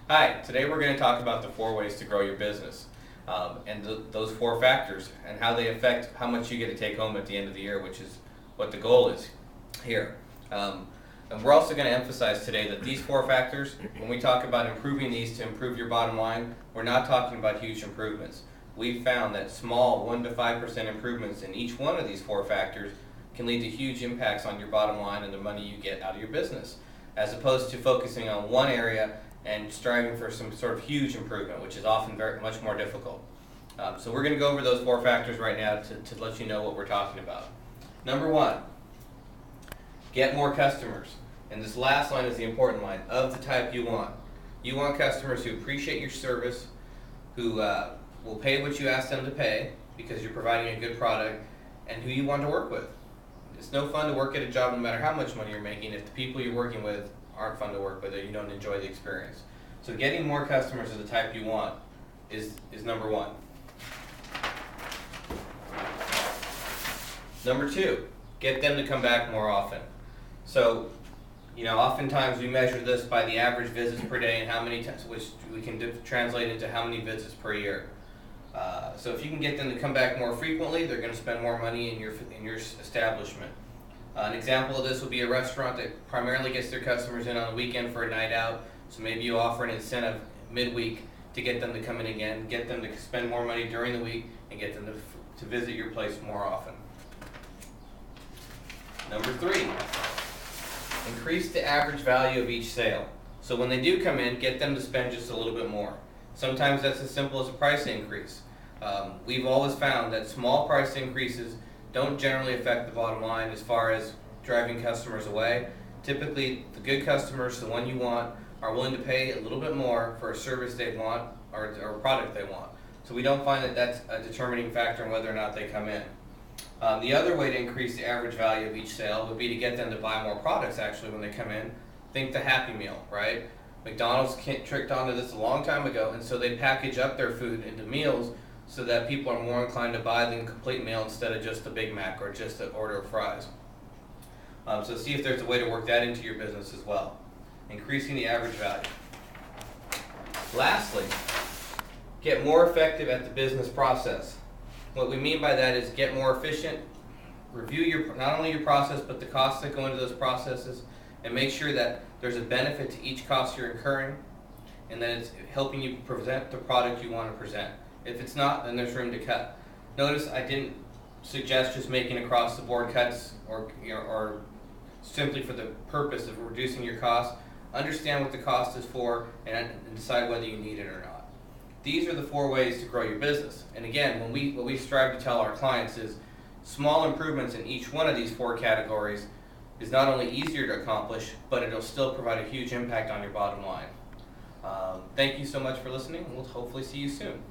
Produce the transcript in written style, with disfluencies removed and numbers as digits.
Hi, today we're going to talk about the 4 ways to grow your business and those 4 factors and how they affect how much you get to take home at the end of the year, which is what the goal is here. And we're also going to emphasize today that these 4 factors, when we talk about improving these to improve your bottom line, we're not talking about huge improvements. We've found that small 1 to 5% improvements in each one of these 4 factors can lead to huge impacts on your bottom line and the money you get out of your business, as opposed to focusing on one area and striving for some sort of huge improvement, which is often much more difficult. So we're going to go over those 4 factors right now to let you know what we're talking about. Number 1, get more customers. And this last line is the important line, of the type you want. You want customers who appreciate your service, who will pay what you ask them to pay because you're providing a good product, and who you want to work with. It's no fun to work at a job no matter how much money you're making if the people you're working with aren't fun to work with or you don't enjoy the experience. So getting more customers of the type you want is number 1. Number 2, get them to come back more often. So, oftentimes we measure this by the average visits per day and how many times, which we can translate into how many visits per year. So if you can get them to come back more frequently, they're going to spend more money in your establishment. An example of this would be a restaurant that primarily gets their customers in on the weekend for a night out. So maybe you offer an incentive midweek to get them to come in again, get them to spend more money during the week, and get them to visit your place more often. Number 3, increase the average value of each sale. So when they do come in, get them to spend just a little bit more. Sometimes that's as simple as a price increase. We've always found that small price increases don't generally affect the bottom line as far as driving customers away. Typically, the good customers, the one you want, are willing to pay a little bit more for a service they want or a product they want. So we don't find that that's a determining factor in whether or not they come in. The other way to increase the average value of each sale would be to get them to buy more products actually when they come in. Think the Happy Meal, right? McDonald's tricked onto this a long time ago, and so they package up their food into meals so that people are more inclined to buy the complete meal instead of just the Big Mac or just an order of fries. So see if there's a way to work that into your business as well. Increasing the average value. Lastly, get more effective at the business process. What we mean by that is get more efficient, review not only your process but the costs that go into those processes, and make sure that there's a benefit to each cost you're incurring and that it's helping you present the product you want to present. If it's not, then there's room to cut. Notice I didn't suggest just making across the board cuts or simply for the purpose of reducing your costs. Understand what the cost is for and decide whether you need it or not. These are the 4 ways to grow your business. And again, what we strive to tell our clients is small improvements in each one of these 4 categories is not only easier to accomplish, but it'll still provide a huge impact on your bottom line. Thank you so much for listening, and we'll hopefully see you soon.